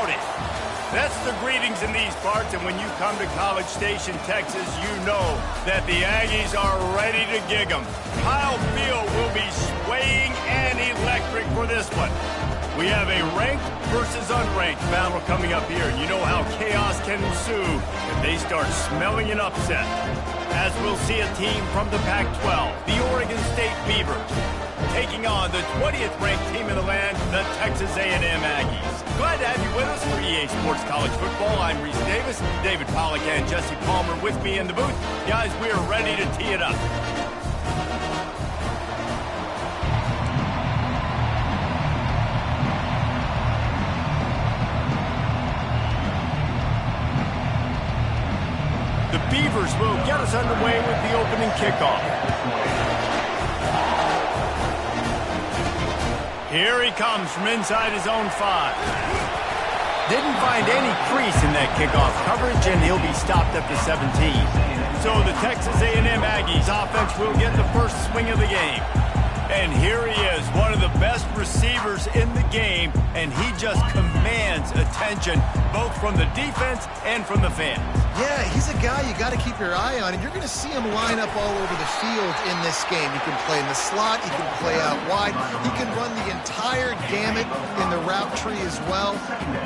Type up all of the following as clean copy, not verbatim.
about it. That's the greetings in these parts, and when you come to College Station, Texas, you know that the Aggies are ready to gig 'em. Kyle Field will be swaying and electric for this one. We have a ranked versus unranked battle coming up here, and you know how chaos can ensue if they start smelling an upset. As we'll see a team from the Pac-12, the Oregon State Beavers, taking on the 20th ranked team in the land, the Texas A&M Aggies. Glad to have you with us for EA Sports College Football. I'm Reese Davis, David Pollack and Jesse Palmer with me in the booth. Guys, we are ready to tee it up. The Beavers will get us underway with the opening kickoff. Here he comes from inside his own 5. Didn't find any crease in that kickoff coverage, and he'll be stopped up to 17. So the Texas A&M Aggies offense will get the first swing of the game. And here he is, one of the best receivers in the game, and he just commands attention both from the defense and from the fans. Yeah, he's a guy you got to keep your eye on, and you're going to see him line up all over the field in this game. He can play in the slot, he can play out wide, he can run the entire gamut in the route tree as well.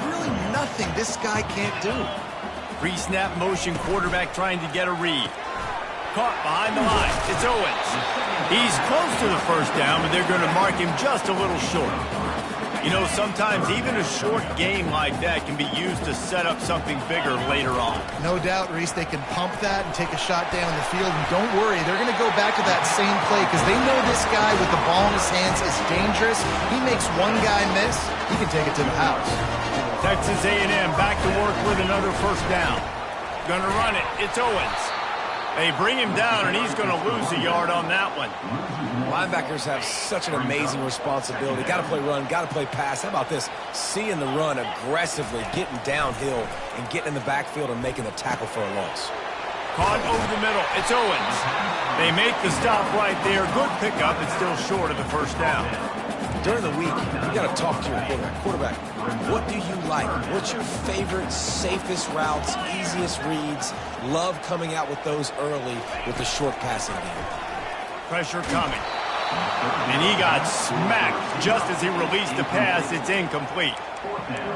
Really nothing this guy can't do. Pre-snap motion quarterback trying to get a read. Caught behind the line. It's Owens. He's close to the first down, but they're going to mark him just a little short. You know, sometimes even a short game like that can be used to set up something bigger later on. No doubt, Reese, they can pump that and take a shot down the field. And don't worry, they're going to go back to that same play because they know this guy with the ball in his hands is dangerous. He makes one guy miss, he can take it to the house. Texas A&M back to work with another first down. Gonna run it. It's Owens. They bring him down, and he's going to lose a yard on that one. Linebackers have such an amazing responsibility. Got to play run, got to play pass. How about this? Seeing the run aggressively, getting downhill, and getting in the backfield and making the tackle for a loss. Caught over the middle. It's Owens. They make the stop right there. Good pickup. It's still short of the first down. During the week, you got to talk to your quarterback. Quarterback, what do you like? What's your favorite, safest routes, easiest reads? Love coming out with those early with the short passing game. Pressure coming. And he got smacked just as he released the pass. It's incomplete.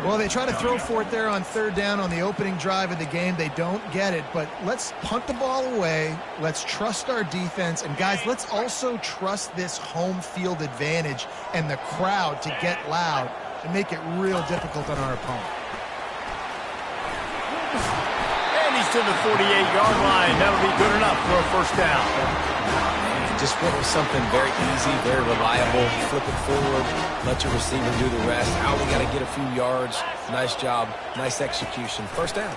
Well, they try to throw for it there on third down on the opening drive of the game. They don't get it, but let's punt the ball away. Let's trust our defense. And, guys, let's also trust this home field advantage and the crowd to get loud and make it real difficult on our opponent. And he's to the 48-yard line. That'll be good enough for a first down. Just went with something very easy, very reliable. Flip it forward, let your receiver do the rest. Now we got to get a few yards. Nice job, nice execution. First down.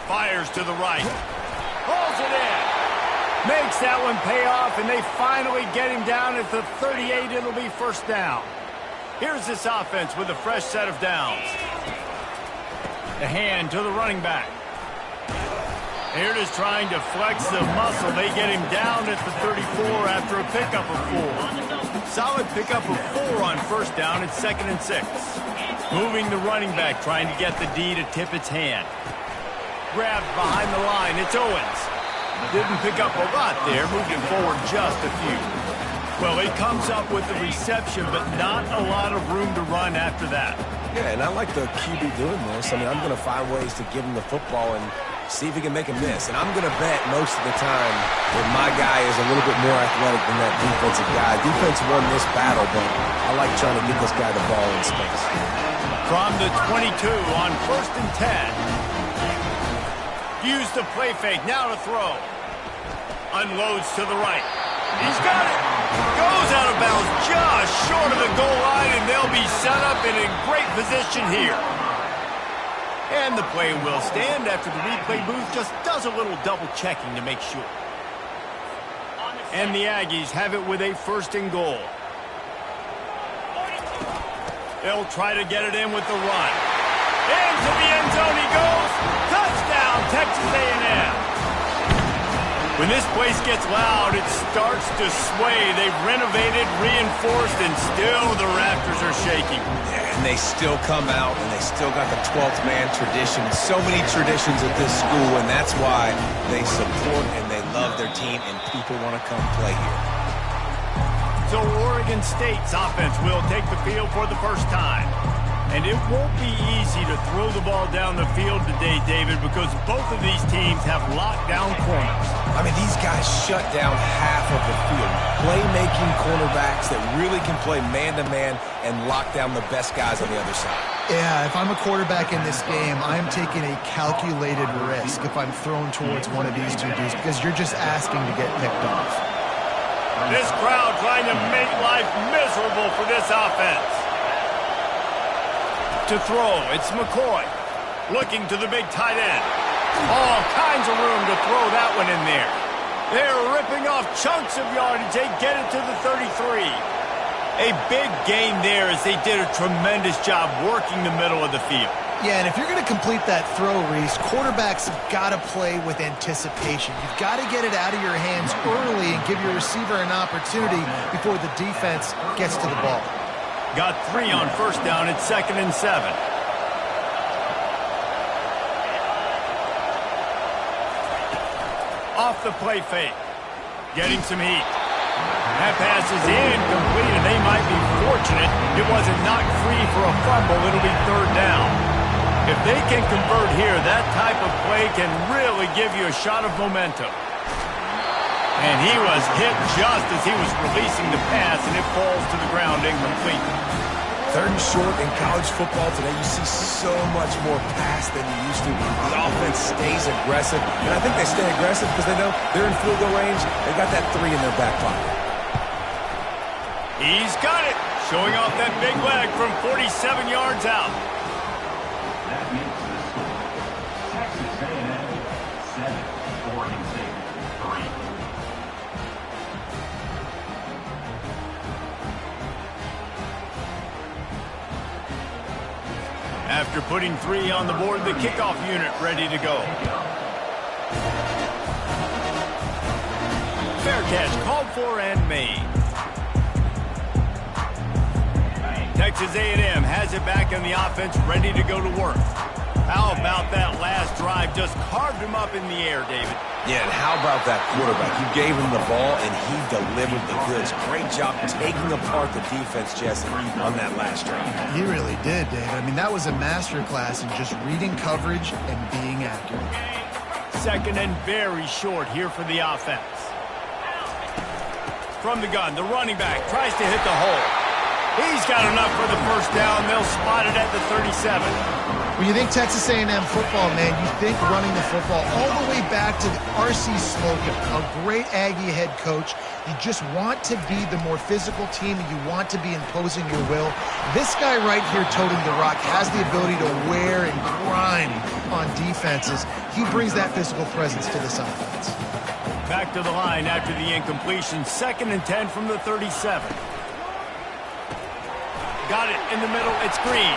Fires to the right. Pulls it in. Makes that one pay off, and they finally get him down at the 38. It'll be first down. Here's this offense with a fresh set of downs. The hand to the running back. Here it is trying to flex the muscle. They get him down at the 34 after a pickup of 4. Solid pickup of 4 on first down. It's 2nd and 6. Moving the running back, trying to get the D to tip its hand. Grabbed behind the line. It's Owens. Didn't pick up a lot there. Moved him forward just a few. Well, he comes up with the reception, but not a lot of room to run after that. Yeah, and I like the QB doing this. I mean, I'm going to find ways to give him the football and see if he can make a miss. And I'm going to bet most of the time that my guy is a little bit more athletic than that defensive guy. Defense won this battle, but I like trying to get this guy the ball in space. From the 22 on 1st and 10. Use the play fake. Now to throw. Unloads to the right. He's got it. Goes out of bounds just short of the goal line, and they'll be set up in a great position here. And the play will stand after the replay booth just does a little double checking to make sure. And the Aggies have it with a 1st and goal. They'll try to get it in with the run. Into the end zone he goes. Touchdown, Texas A&M. When this place gets loud, it starts to sway. They've renovated, reinforced, and still the rafters are shaking. Yeah, and they still come out, and they still got the 12th man tradition. So many traditions at this school, and that's why they support and they love their team, and people want to come play here. So Oregon State's offense will take the field for the first time. And it won't be easy to throw the ball down the field today, David, because both of these teams have lockdown corners. I mean, these guys shut down half of the field. Playmaking cornerbacks that really can play man-to-man and lock down the best guys on the other side. Yeah, if I'm a quarterback in this game, I'm taking a calculated risk if I'm thrown towards one of these two dudes because you're just asking to get picked off. This crowd trying to make life miserable for this offense. To throw, it's McCoy. Looking to the big tight end. All kinds of room to throw that one in there. They're ripping off chunks of yardage. They get it to the 33. A big gain there as they did a tremendous job working the middle of the field. Yeah, and if you're going to complete that throw, Reese, quarterbacks have got to play with anticipation. You've got to get it out of your hands early and give your receiver an opportunity before the defense gets to the ball. Got 3 on first down at 2nd and 7. Off the play fake. Getting some heat. That pass is incomplete, and they might be fortunate it wasn't knocked free for a fumble. It'll be 3rd down. If they can convert here, that type of play can really give you a shot of momentum. And he was hit just as he was releasing the pass, and it falls to the ground incomplete. 3rd and short in college football today, you see so much more pass than you used to. The offense stays aggressive, and I think they stay aggressive because they know they're in field goal range. They got that 3 in their back pocket. He's got it, showing off that big leg from 47 yards out. That makes the score Texas A&M 7, Oregon State 3. After putting 3 on the board, the kickoff unit ready to go. Fair catch called for and made. Texas A&M has it back in the offense, ready to go to work. How about that last drive? Just carved him up in the air, David. Yeah, and how about that quarterback? You gave him the ball, and he delivered the goods. Great job taking apart the defense, Jesse, on that last drive. He really did, Dave. I mean, that was a masterclass in just reading coverage and being accurate. 2nd and very short here for the offense. From the gun, the running back tries to hit the hole. He's got enough for the first down. They'll spot it at the 37. When you think Texas A&M football, man, you think running the football all the way back to R.C. Slocum, a great Aggie head coach. You just want to be the more physical team, and you want to be imposing your will. This guy right here toting the rock has the ability to wear and grind on defenses. He brings that physical presence to this offense. Back to the line after the incompletion. 2nd and 10 from the 37. Got it in the middle. It's Green.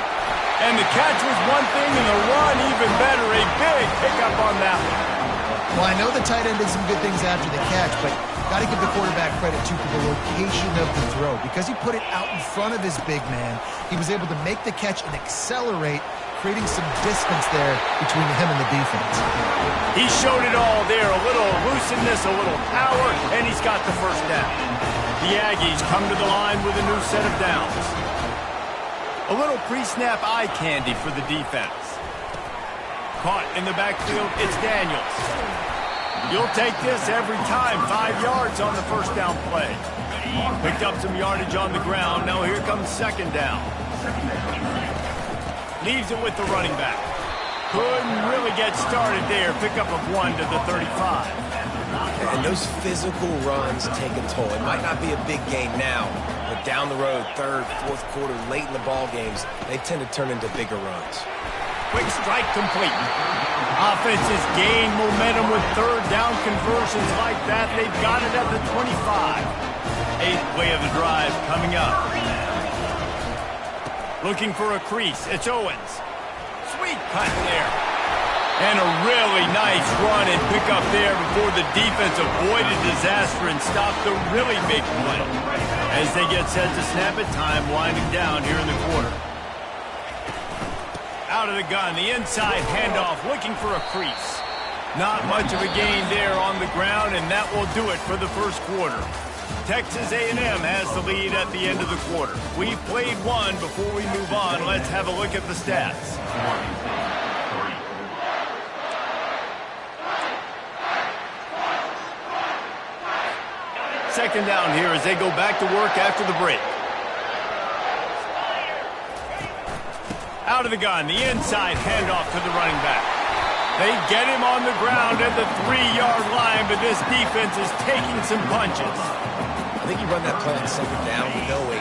And the catch was one thing, and the run even better. A big pickup on that one. Well, I know the tight end did some good things after the catch, but got to give the quarterback credit, too, for the location of the throw. Because he put it out in front of his big man, he was able to make the catch and accelerate, creating some distance there between him and the defense. He showed it all there. A little elusiveness, a little power, and he's got the first down. The Aggies come to the line with a new set of downs. A little pre-snap eye candy for the defense. Caught in the backfield, it's Daniels. You'll take this every time. 5 yards on the first down play. Picked up some yardage on the ground. Now here comes 2nd down. Leaves it with the running back. Couldn't really get started there. Pickup of 1 to the 35. And those physical runs take a toll. It might not be a big gain now, but down the road, 3rd, 4th quarter, late in the ball games, they tend to turn into bigger runs. Quick strike complete. Offenses gain momentum with 3rd down conversions like that. They've got it at the 25. 8th play of the drive coming up. Looking for a crease. It's Owens. Sweet cut there. And a really nice run and pick up there before the defense avoided disaster and stopped the really big play. As they get set to snap it, time winding down here in the quarter. Out of the gun, the inside handoff, looking for a crease. Not much of a gain there on the ground, and that will do it for the first quarter. Texas A&M has the lead at the end of the quarter. We've played one. Before we move on, let's have a look at the stats. Second down here as they go back to work after the break. Out of the gun, the inside handoff to the running back. They get him on the ground at the 3-yard line, but this defense is taking some punches. I think you run that play on second down knowing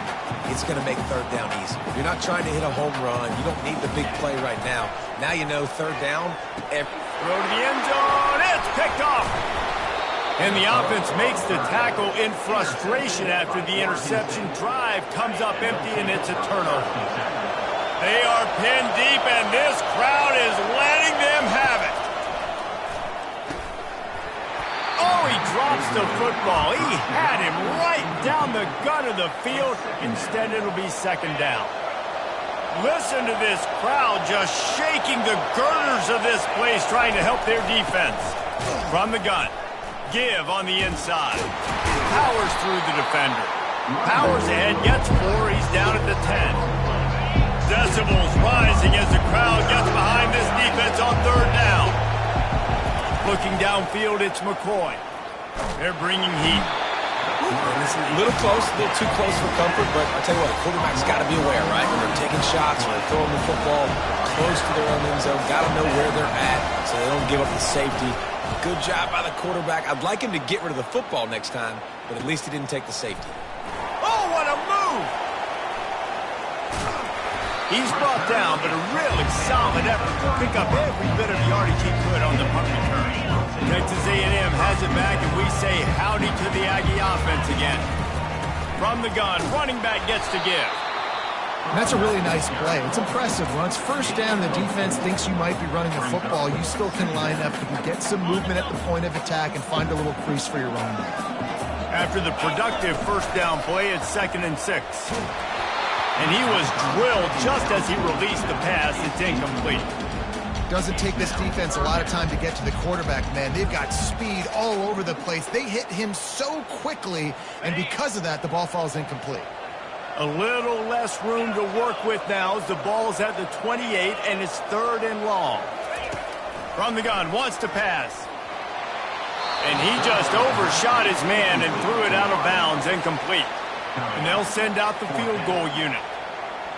it's going to make third down easy. You're not trying to hit a home run. You don't need the big play right now. Now you know third down. Throw to the end zone. It's picked off. And the offense makes the tackle in frustration after the interception. Drive comes up empty, and it's a turnover. They are pinned deep, and this crowd is letting them have it. Oh, he drops the football. He had him right down the gut of the field. Instead, it'll be second down. Listen to this crowd just shaking the girders of this place, trying to help their defense. From the gun. Give on the inside. Powers through the defender. Powers ahead, gets 4. He's down at the 10. Decibels rising as the crowd gets behind this defense on third down. Looking downfield, it's McCoy. They're bringing heat. It's a little close, a little too close for comfort, but I tell you what, the quarterback's got to be aware, right? When they're taking shots or they're throwing the football close to their own end zone, got to know where they're at so they don't give up the safety. Good job by the quarterback. I'd like him to get rid of the football next time, but at least he didn't take the safety. Oh, what a move! He's brought down, but a really solid effort to pick up every bit of yardage he could on the punt return. Texas A&M has it back, and we say howdy to the Aggie offense again. From the gun, running back gets to give. And that's a really nice play. It's impressive. When it's first down, the defense thinks you might be running the football. You still can line up. You can get some movement at the point of attack and find a little crease for your running back. After the productive first down play, it's 2nd and 6. And he was drilled just as he released the pass. It's incomplete. Doesn't take this defense a lot of time to get to the quarterback, man. They've got speed all over the place. They hit him so quickly, and because of that, the ball falls incomplete. A little less room to work with now as the ball's at the 28, and it's 3rd and long. From the gun, wants to pass. And he just overshot his man and threw it out of bounds, incomplete. And they'll send out the field goal unit.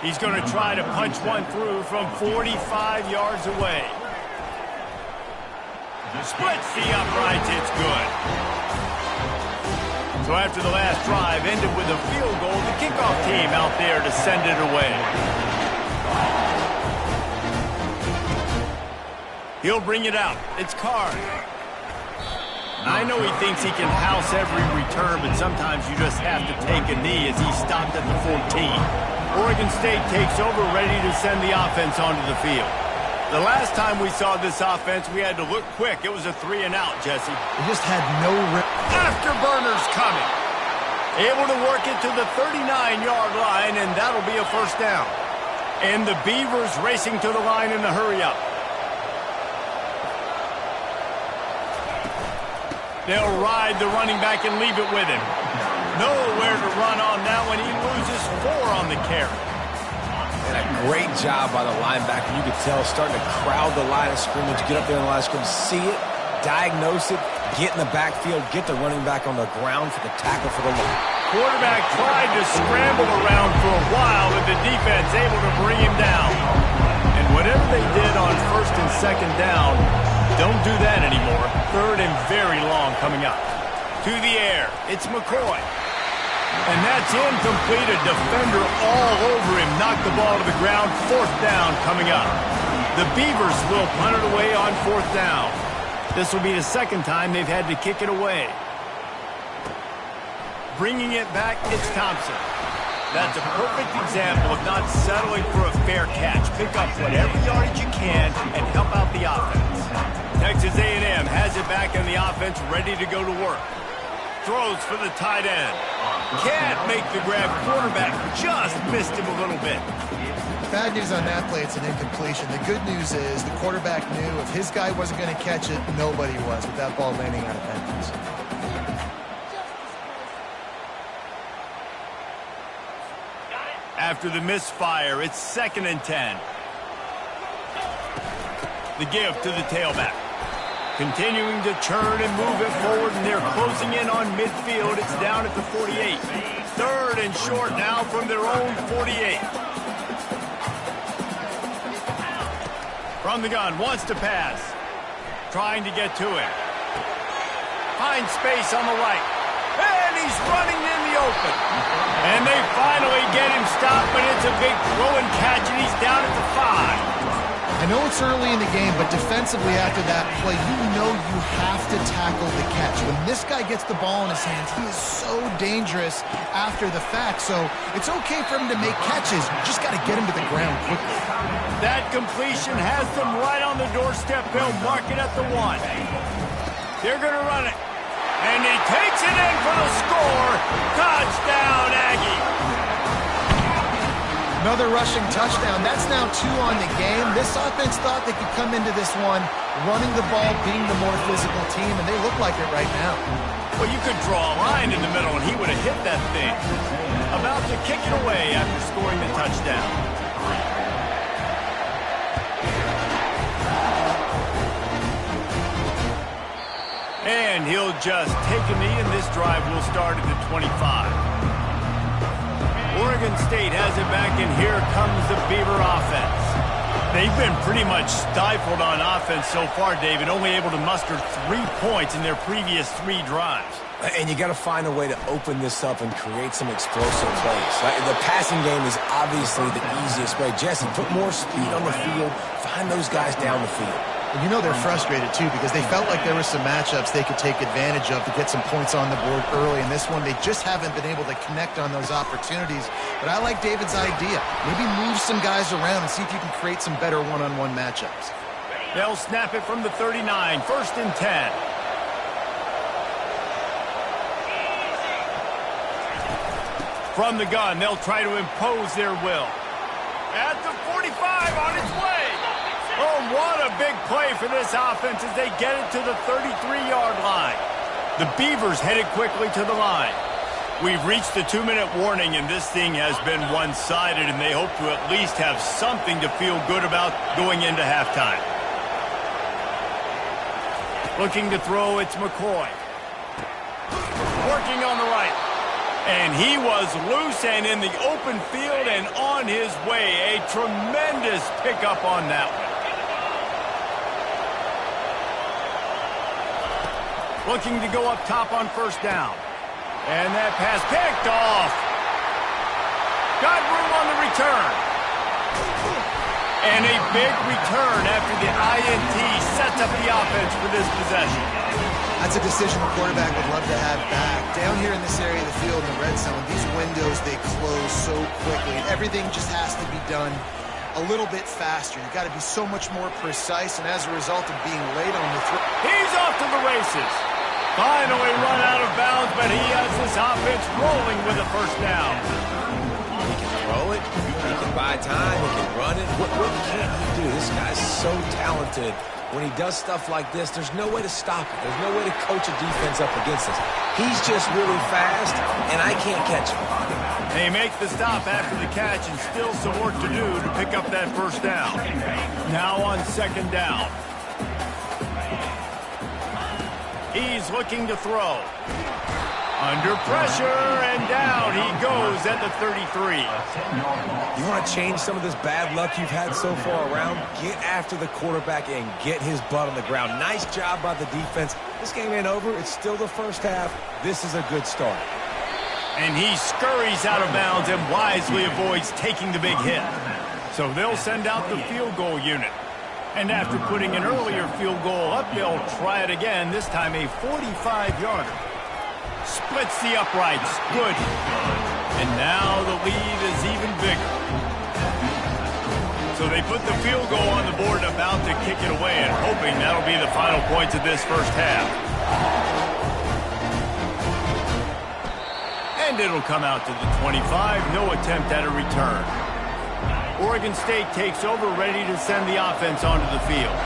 He's going to try to punch one through from 45 yards away. Splits the uprights, it's good. So after the last drive ended with a field goal, the kickoff team out there to send it away. He'll bring it out. It's Card. I know he thinks he can house every return, but sometimes you just have to take a knee as he stopped at the 14. Oregon State takes over, ready to send the offense onto the field. The last time we saw this offense, we had to look quick. It was a 3-and-out, Jesse. They just had no rip. Afterburners coming. Able to work it to the 39-yard line, and that'll be a first down. And the Beavers racing to the line in a hurry-up. They'll ride the running back and leave it with him. Nowhere to run on that one. He loses 4 on the carry. And a great job by the linebacker. You could tell starting to crowd the line of scrimmage, get up there in the line of scrimmage, see it, diagnose it, get in the backfield, get the running back on the ground for the tackle for the loss. Quarterback tried to scramble around for a while, but the defense able to bring him down. And whatever they did on 1st and 2nd down, don't do that anymore. 3rd and very long coming up. To the air, it's McCoy. And that's incomplete. A defender all over him. Knocked the ball to the ground. 4th down coming up. The Beavers will punt it away on 4th down. This will be the 2nd time they've had to kick it away. Bringing it back, it's Thompson. That's a perfect example of not settling for a fair catch. Pick up whatever yardage you can and help out the offense. Texas A&M has it back in the offense, ready to go to work. Throws for the tight end. Can't make the grab. Quarterback just missed him a little bit. Bad news on that play, it's an incompletion. The good news is the quarterback knew if his guy wasn't going to catch it, nobody was with that ball landing out of bounds. After the misfire, it's 2nd and 10. The give to the tailback. Continuing to churn and move it forward, and they're closing in on midfield. It's down at the 48. 3rd and short now from their own 48. From the gun, wants to pass. Trying to get to it. Finds space on the right. And he's running in the open. And they finally get him stopped, but it's a big throw and catch, and he's down at the 5. I know it's early in the game, but defensively after that play, you know you have to tackle the catch. When this guy gets the ball in his hands, he is so dangerous after the fact. So it's okay for him to make catches. You just got to get him to the ground quickly. That completion has them right on the doorstep. They'll mark it at the 1. They're going to run it. And he takes it in for the score. Touchdown, Aggie. Another rushing touchdown. That's now 2 on the game. This offense thought they could come into this one running the ball, being the more physical team, and they look like it right now. Well, you could draw a line in the middle, and he would have hit that thing. About to kick it away after scoring the touchdown. And he'll just take a knee, and this drive will start at the 25. Oregon State has it back, and here comes the Beaver offense. They've been pretty much stifled on offense so far, David, only able to muster 3 points in their previous 3 drives. And you got to find a way to open this up and create some explosive plays. The passing game is obviously the easiest way. Jesse, put more speed on the field. Find those guys down the field. And you know they're frustrated, too, because they felt like there were some matchups they could take advantage of to get some points on the board early. In this one, they just haven't been able to connect on those opportunities. But I like David's idea. Maybe move some guys around and see if you can create some better one-on-one matchups. They'll snap it from the 39, 1st and 10. From the gun, they'll try to impose their will. At the 45, on its way. Oh, what a big play for this offense as they get it to the 33-yard line. The Beavers headed quickly to the line. We've reached the 2-minute warning, and this thing has been one-sided, and they hope to at least have something to feel good about going into halftime. Looking to throw, it's McCoy. Working on the right. And he was loose and in the open field and on his way. A tremendous pickup on that one. Looking to go up top on 1st down. And that pass picked off. Got room on the return. And a big return after the INT sets up the offense for this possession. That's a decision the quarterback would love to have back. Down here in this area of the field in the red zone, these windows, they close so quickly. Everything just has to be done a little bit faster. You've got to be so much more precise, and as a result of being late on the throw. He's off to the races. Finally run out of bounds, but he has this offense rolling with a 1st down. He can throw it. He can buy time. He can run it. What can't he do? This guy's so talented. When he does stuff like this, there's no way to stop it. There's no way to coach a defense up against this. He's just really fast, and I can't catch him. They make the stop after the catch, and still some work to do to pick up that 1st down. Now on 2nd down. He's looking to throw. Under pressure, and down he goes at the 33. You want to change some of this bad luck you've had so far around? Get after the quarterback and get his butt on the ground. Nice job by the defense. This game ain't over. It's still the 1st half. This is a good start. And he scurries out of bounds and wisely avoids taking the big hit. So they'll send out the field goal unit. And after putting an earlier field goal up, they'll try it again, this time a 45-yarder. Splits the uprights. Good. And now the lead is even bigger. So So they put the field goal on the board and about to kick it away, and hoping that'll be the final points of this first half. And it'll come out to the 25. No attempt at a return. Oregon State takes over, ready to send the offense onto the field.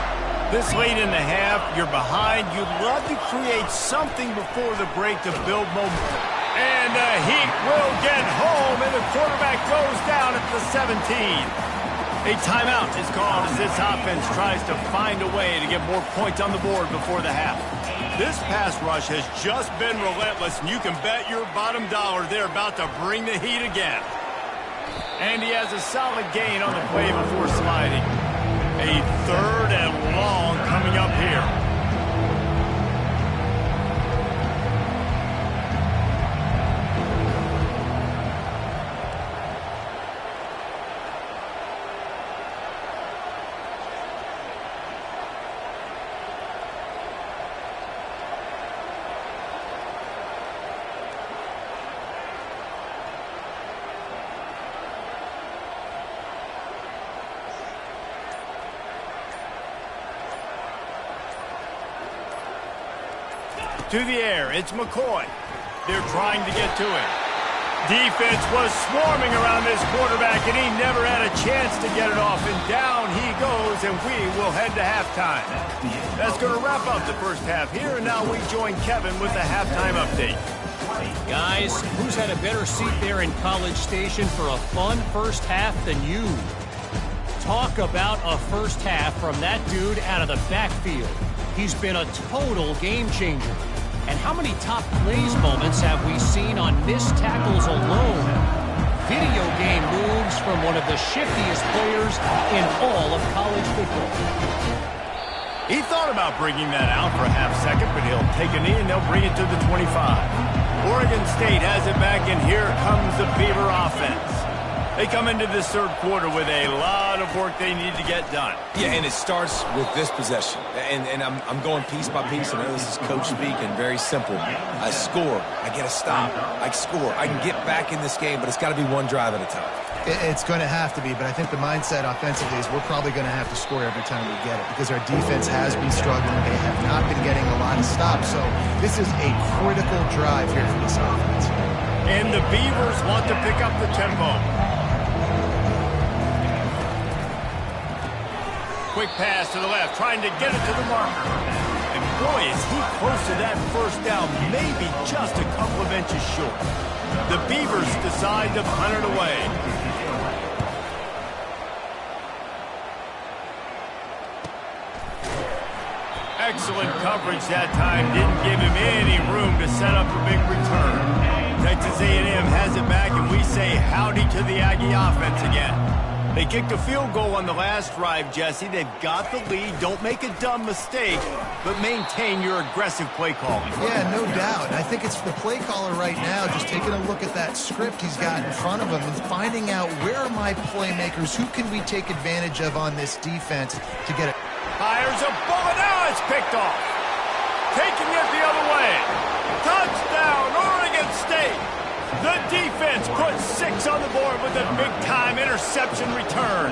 This late in the half, you're behind. You'd love to create something before the break to build momentum. And the Heat will get home, and the quarterback goes down at the 17. A timeout is called as this offense tries to find a way to get more points on the board before the half. This pass rush has just been relentless, and you can bet your bottom dollar they're about to bring the heat again. And he has a solid gain on the play before sliding. A 3rd and long coming up here. To the air, it's McCoy. They're trying to get to him. Defense was swarming around this quarterback, and he never had a chance to get it off. And down he goes, and we will head to halftime. That's going to wrap up the first half here, and now we join Kevin with the halftime update. Guys, who's had a better seat there in College Station for a fun first half than you? Talk about a first half from that dude out of the backfield. He's been a total game changer. And how many top plays moments have we seen on missed tackles alone? Video game moves from one of the shiftiest players in all of college football. He thought about bringing that out for a half second, but he'll take a knee and they'll bring it to the 25. Oregon State has it back, and here comes the Beaver offense. They come into this third quarter with a lot of work they need to get done. Yeah, and it starts with this possession. And I'm going piece by piece. I know this is coach speaking, very simple. I score, I get a stop, I score. I can get back in this game, but it's got to be one drive at a time. It's going to have to be, but I think the mindset offensively is we're probably going to have to score every time we get it because our defense has been struggling. They have not been getting a lot of stops, so this is a critical drive here for this offense. And the Beavers want to pick up the tempo. Quick pass to the left, trying to get it to the marker. And boy, is he close to that first down, maybe just a couple of inches short. The Beavers decide to punt it away. Excellent coverage that time. Didn't give him any room to set up a big return. Texas A&M has it back, and we say howdy to the Aggie offense again. They kicked a field goal on the last drive, Jesse. They've got the lead. Don't make a dumb mistake, but maintain your aggressive play calling. Yeah, no doubt. I think it's the play caller right now just taking a look at that script he's got in front of him and finding out where are my playmakers, who can we take advantage of on this defense to get it. Fires a bullet. Now it's picked off. Taking it the other way. Touchdown, Oregon State. The defense puts 6 on the board with a big-time interception return.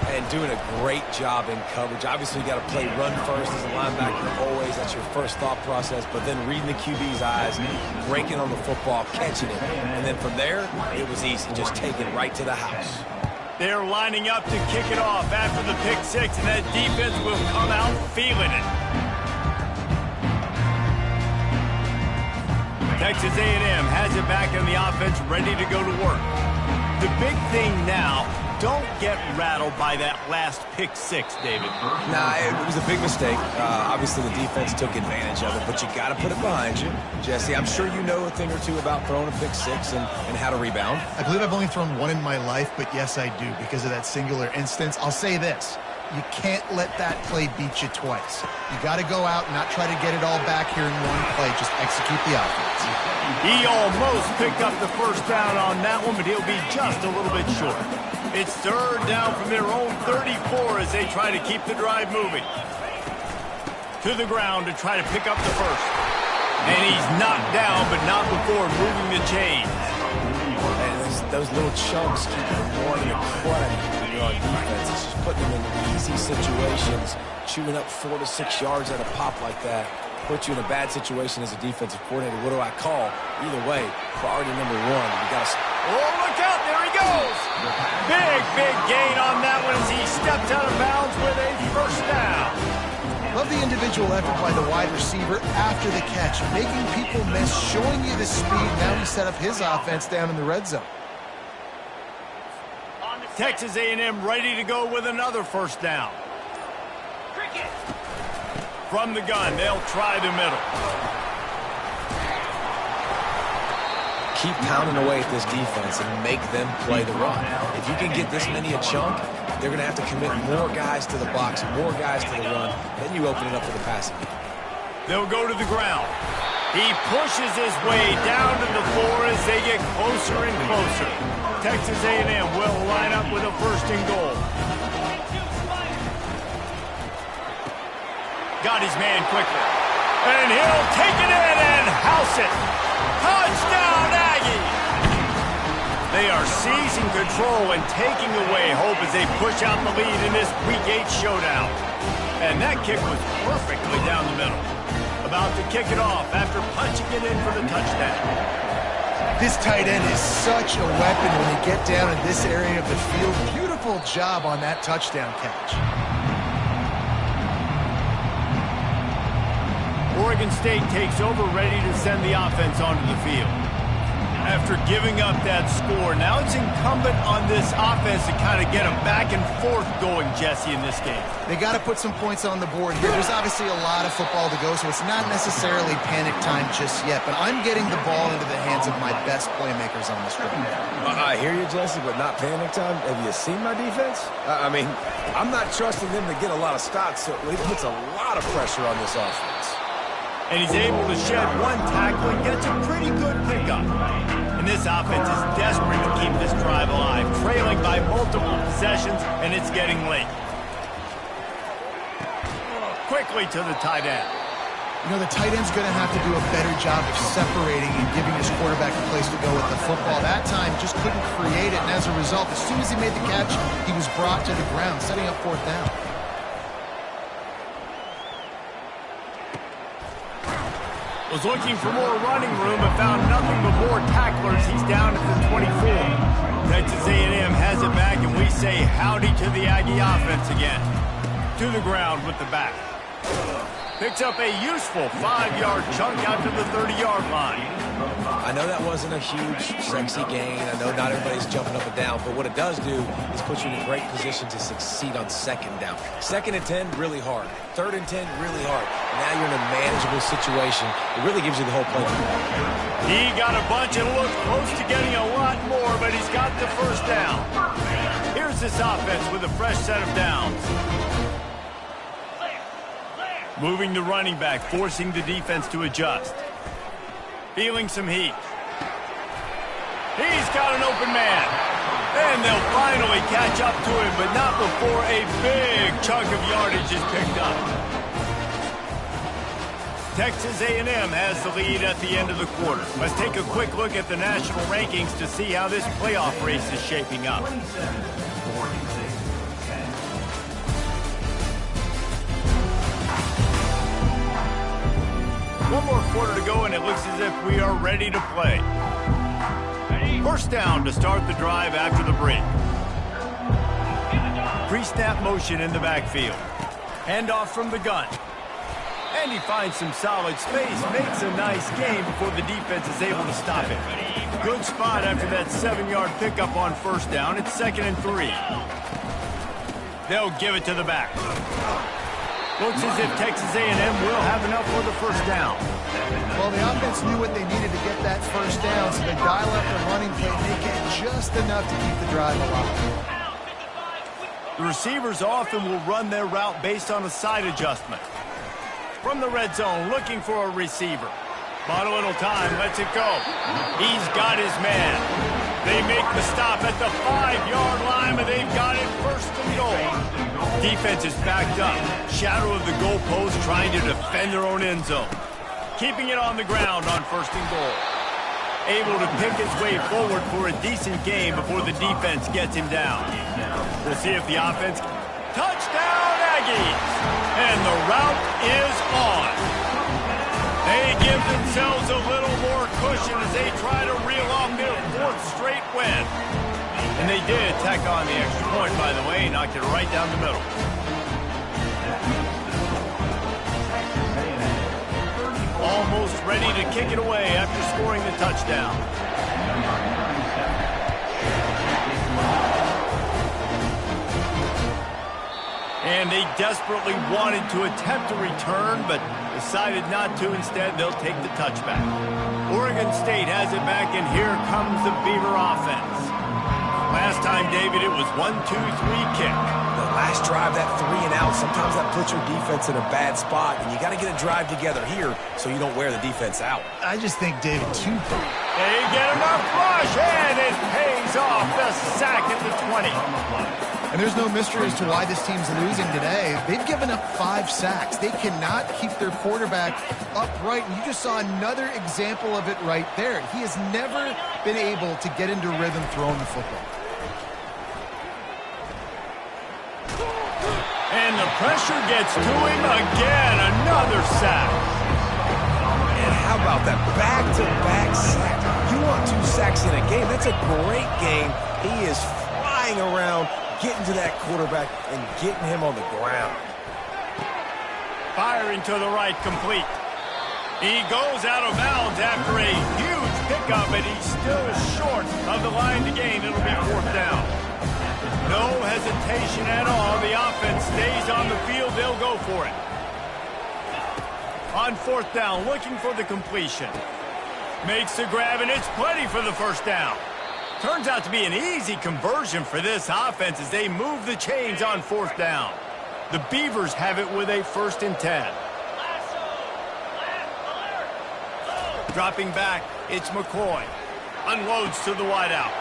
And doing a great job in coverage. Obviously, you got to play run first as a linebacker always. That's your first thought process. But then reading the QB's eyes, breaking on the football, catching it. And then from there, it was easy. Just take it right to the house. They're lining up to kick it off after the pick 6, and that defense will come out feeling it. Texas A&M has it back in the offense, ready to go to work. The big thing now, don't get rattled by that last pick 6, David. Nah, it was a big mistake. Obviously, the defense took advantage of it, but you got to put it behind you. Jesse, I'm sure you know a thing or two about throwing a pick 6 and how to rebound. I believe I've only thrown one in my life, but yes, I do because of that singular instance. I'll say this. You can't let that play beat you twice. You got to go out and not try to get it all back here in one play. Just execute the offense. He almost picked up the first down on that one, but he'll be just a little bit short. It's third down from their own 34 as they try to keep the drive moving. To the ground to try to pick up the first. And he's knocked down, but not before moving the chains. And those little chunks keep them more incredible. you're on defense. It's just putting them in easy situations, chewing up 4 to 6 yards at a pop like that. Put you in a bad situation as a defensive coordinator. What do I call? Either way, priority number one. You got to. Oh, look out! There he goes! Big gain on that one as he stepped out of bounds with a first down. Love the individual effort by the wide receiver after the catch, making people miss, showing you the speed. Now he set up his offense down in the red zone. Texas A&M ready to go with another first down. From the gun, they'll try the middle. Keep pounding away at this defense and make them play the run. If you can get this many a chunk, they're going to have to commit more guys to the box, more guys to the run. Then you open it up for the passing game. They'll go to the ground. He pushes his way down to the floor as they get closer and closer. Texas A&M will line up with a first and goal. Got his man quickly. And he'll take it in and house it. Touchdown, Aggie! They are seizing control and taking away hope as they push out the lead in this Week 8 showdown. And that kick was perfectly down the middle. About to kick it off after punching it in for the touchdown. This tight end is such a weapon when you get down in this area of the field. Beautiful job on that touchdown catch. Oregon State takes over, ready to send the offense onto the field. After giving up that score, now it's incumbent on this offense to kind of get a back and forth going, Jesse, in this game. They got to put some points on the board here. There's obviously a lot of football to go, so it's not necessarily panic time just yet, but I'm getting the ball into the hands of my best playmakers on this drive. I hear you, Jesse, but not panic time. Have you seen my defense? I mean, I'm not trusting them to get a lot of stops, so it puts a lot of pressure on this offense. And he's able to shed one tackle and gets a pretty good pickup. And this offense is desperate to keep this drive alive, trailing by multiple possessions, and it's getting late. Quickly to the tight end. You know, the tight end's going to have to do a better job of separating and giving his quarterback a place to go with the football. That time just couldn't create it, and as a result, as soon as he made the catch, he was brought to the ground, setting up fourth down. Was looking for more running room and found nothing but more tacklers. He's down at the 24. Texas A&M has it back, and we say howdy to the Aggie offense again. To the ground with the back. Picks up a useful 5-yard chunk out to the 30-yard line. I know that wasn't a huge, sexy gain. I know not everybody's jumping up and down, but what it does do is put you in a great position to succeed on second down. 2nd and 10, really hard. 3rd and 10, really hard. Now you're in a manageable situation. It really gives you the whole playbook. He got a bunch and looked close to getting a lot more, but he's got the first down. Here's this offense with a fresh set of downs. Moving the running back, forcing the defense to adjust. Feeling some heat. He's got an open man. And they'll finally catch up to him, but not before a big chunk of yardage is picked up. Texas A&M has the lead at the end of the quarter. Let's take a quick look at the national rankings to see how this playoff race is shaping up. One more quarter to go, and it looks as if we are ready to play. First down to start the drive after the break. Pre-snap motion in the backfield. Handoff from the gun. And he finds some solid space, makes a nice gain before the defense is able to stop it. Good spot after that 7-yard pickup on first down. It's 2nd and 3. They'll give it to the back. Looks as if Texas A&M will have enough for the first down. Well, the offense knew what they needed to get that first down, so they dial up the running play, make it just enough to keep the drive alive. The receivers often will run their route based on a side adjustment. From the red zone, looking for a receiver. Bought a little time, lets it go. He's got his man. They make the stop at the 5-yard line, but they've got it first and goal. Defense is backed up. Shadow of the goalpost trying to defend their own end zone. Keeping it on the ground on 1st and goal. able to pick his way forward for a decent game before the defense gets him down. We'll see if the offense... Touchdown, Aggies! And the route is on. They give themselves a little more cushion as they try to reel off their 4th straight win. And they did tack on the extra point, by the way, knocked it right down the middle. Almost ready to kick it away after scoring the touchdown. And they desperately wanted to attempt a return, but decided not to. Instead, they'll take the touchback. Oregon State has it back, and here comes the Beaver offense. Last time, David, it was 1-2-3 kick. The last drive, that 3 and out, sometimes that puts your defense in a bad spot, and you got to get a drive together here so you don't wear the defense out. I just think, David, They get enough rush, and it pays off. The sack at the 20. And there's no mystery as to why this team's losing today. They've given up 5 sacks. They cannot keep their quarterback upright. And you just saw another example of it right there. He has never been able to get into rhythm throwing the football. And the pressure gets to him again. Another sack. And how about that back-to-back sack? You want 2 sacks in a game. That's a great game. He is flying around, getting to that quarterback and getting him on the ground. Firing to the right, complete. He goes out of bounds after a huge pickup, but he's still short of the line to gain. It'll be 4th down. No hesitation at all. The offense stays on the field. They'll go for it. On 4th down, looking for the completion. Makes the grab, and it's plenty for the 1st down. Turns out to be an easy conversion for this offense as they move the chains on 4th down. The Beavers have it with a 1st and 10. Dropping back, it's McCoy. Unloads to the wideout.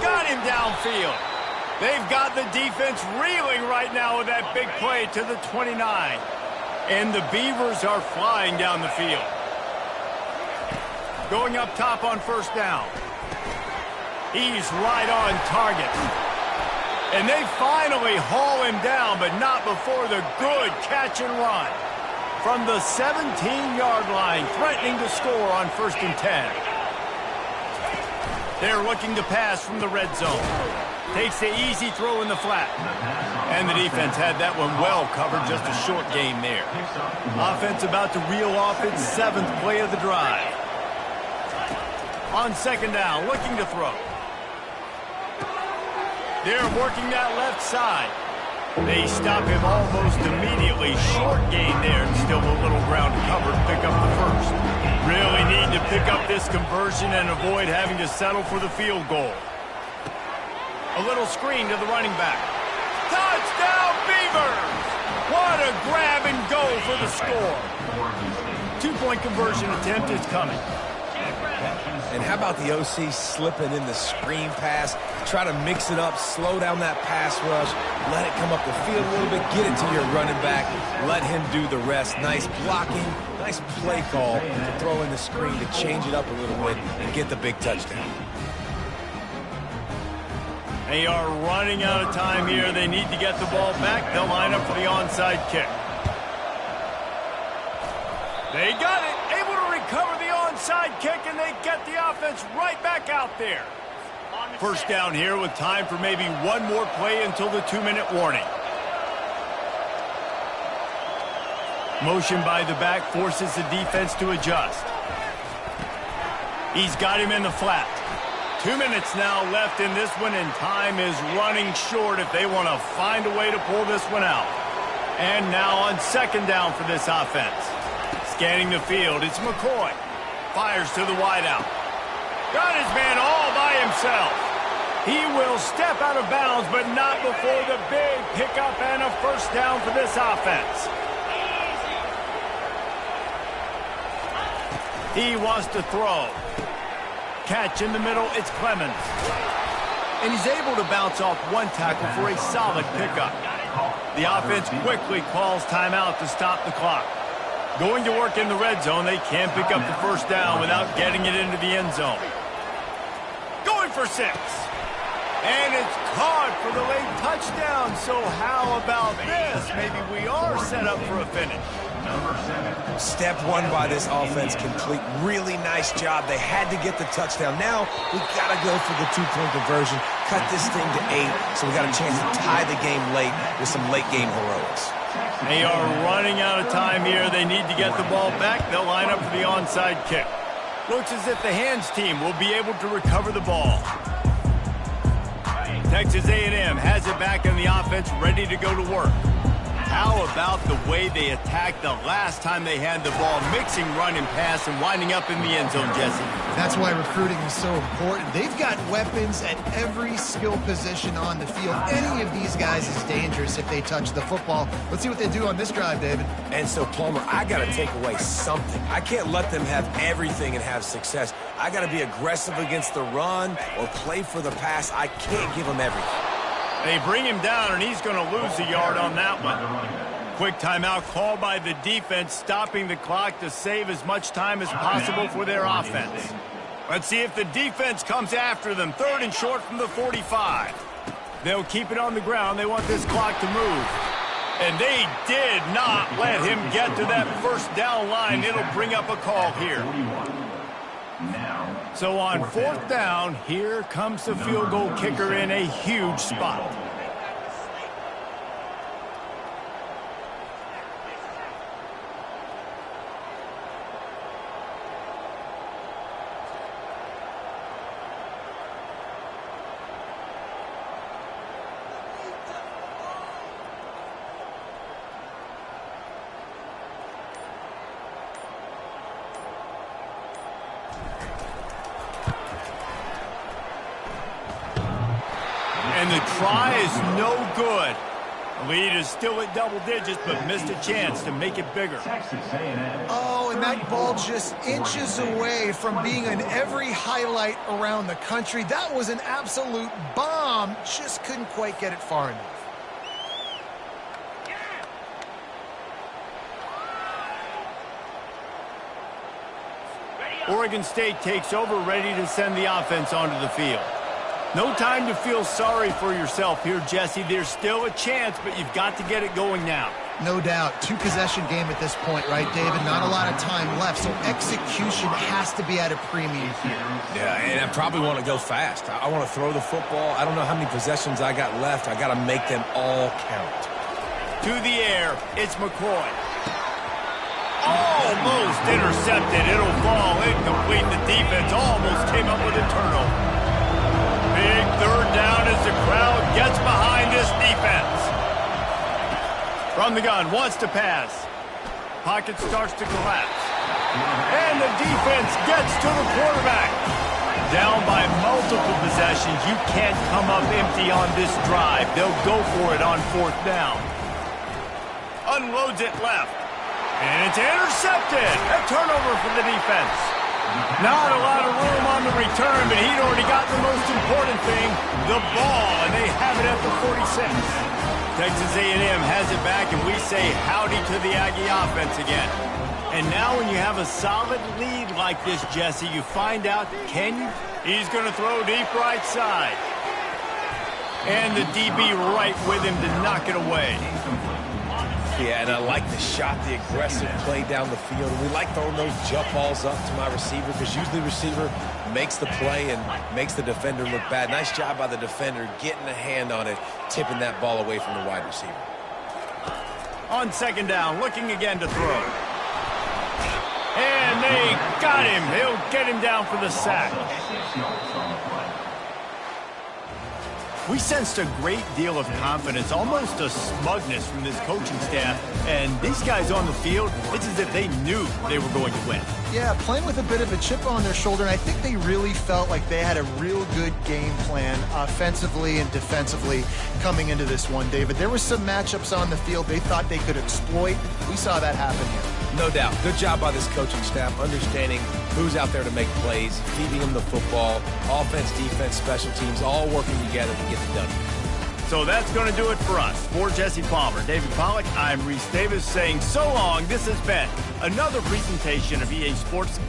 Got him downfield. They've got the defense reeling right now with that big play to the 29. And the Beavers are flying down the field. Going up top on 1st down. He's right on target. And they finally haul him down, but not before the good catch and run. From the 17-yard line, threatening to score on 1st and 10. They're looking to pass from the red zone. Takes the easy throw in the flat. And the defense had that one well covered, just a short gain there. Offense about to reel off its 7th play of the drive. On 2nd down, looking to throw. They're working that left side. They stop him almost immediately. Short gain there, and still a little ground to cover to pick up the 1st. Really need to pick up this conversion and avoid having to settle for the field goal. A little screen to the running back. Touchdown, Beavers! What a grab and go for the score. 2-point conversion attempt is coming. And how about the OC slipping in the screen pass? Try to mix it up, slow down that pass rush, let it come up the field a little bit, get it to your running back, let him do the rest. Nice blocking, nice play call to throw in the screen to change it up a little bit and get the big touchdown. They are running out of time here. They need to get the ball back. They'll line up for the onside kick. They got it. Able to recover the onside kick, and they get the offense right back out there. 1st down here with time for maybe one more play until the 2-minute warning. Motion by the back forces the defense to adjust. He's got him in the flat. 2 minutes now left in this one, and time is running short if they want to find a way to pull this one out. And now on 2nd down for this offense. Scanning the field, it's McCoy. Fires to the wideout. Got his man all by himself. He will step out of bounds, but not before the big pickup and a 1st down for this offense. He wants to throw. Catch in the middle, it's Clemens. And he's able to bounce off one tackle for a solid pickup. The offense quickly calls timeout to stop the clock. Going to work in the red zone, they can't pick up the 1st down without getting it into the end zone. for 6. And it's caught for the late touchdown. So how about this? Maybe we are set up for a finish. Step one by this offense complete. Really nice job. They had to get the touchdown. Now we got to go for the 2-point conversion, cut this thing to 8, so we got a chance to tie the game late with some late game heroics. They are running out of time here. They need to get the ball back. They'll line up for the onside kick. Looks as if the hands team will be able to recover the ball. Texas A&M has it back in the offense, ready to go to work. How about the way they attacked the last time they had the ball, mixing run and pass and winding up in the end zone, Jesse? That's why recruiting is so important. They've got weapons at every skill position on the field. Any of these guys is dangerous if they touch the football. Let's see what they do on this drive, David. And so, Palmer, I got to take away something. I can't let them have everything and have success. I got to be aggressive against the run or play for the pass. I can't give them everything. They bring him down, and he's going to lose a yard on that one. Quick timeout called by the defense, stopping the clock to save as much time as possible for their offense. Let's see if the defense comes after them. 3rd and short from the 45. They'll keep it on the ground. They want this clock to move. And they did not let him get to that first down line. It'll bring up a call here. So on 4th down, here comes the field goal kicker in a huge spot. And the try is no good. The lead is still at double digits, but missed a chance to make it bigger. Oh, and that ball just inches away from being in every highlight around the country. That was an absolute bomb. Just couldn't quite get it far enough. Oregon State takes over, ready to send the offense onto the field. No time to feel sorry for yourself here, Jesse. There's still a chance, but you've got to get it going now. No doubt. 2-possession game at this point, right, David? Not a lot of time left, so execution has to be at a premium here. Yeah, and I probably want to go fast. I want to throw the football. I don't know how many possessions I got left. I got to make them all count. To the air, it's McCoy. Almost intercepted. It'll fall incomplete. The defense almost came up with a turnover. Big 3rd down as the crowd gets behind this defense. From the gun, wants to pass. Pocket starts to collapse. And the defense gets to the quarterback. Down by multiple possessions. You can't come up empty on this drive. They'll go for it on 4th down. Unloads it left. And it's intercepted. A turnover for the defense. Not a lot of room on the return, but he'd already got the most important thing, the ball, and they have it at the 46. Texas A&M has it back, and we say howdy to the Aggie offense again. And now when you have a solid lead like this, Jesse, you find out, can you? He's going to throw deep right side. And the DB right with him to knock it away. Yeah, and I like the shot, the aggressive play down the field. We like throwing those jump balls up to my receiver because usually the receiver makes the play and makes the defender look bad. Nice job by the defender getting a hand on it, tipping that ball away from the wide receiver. On 2nd down, looking again to throw. And they got him. They'll get him down for the sack. We sensed a great deal of confidence, almost a smugness from this coaching staff. And these guys on the field, it's as if they knew they were going to win. Yeah, playing with a bit of a chip on their shoulder, and I think they really felt like they had a real good game plan offensively and defensively coming into this one, David. There were some matchups on the field they thought they could exploit. We saw that happen here. No doubt. Good job by this coaching staff, understanding who's out there to make plays, feeding them the football, offense, defense, special teams, all working together to get it done. So that's going to do it for us. For Jesse Palmer, David Pollack, I'm Reese Davis saying so long. This has been another presentation of EA Sports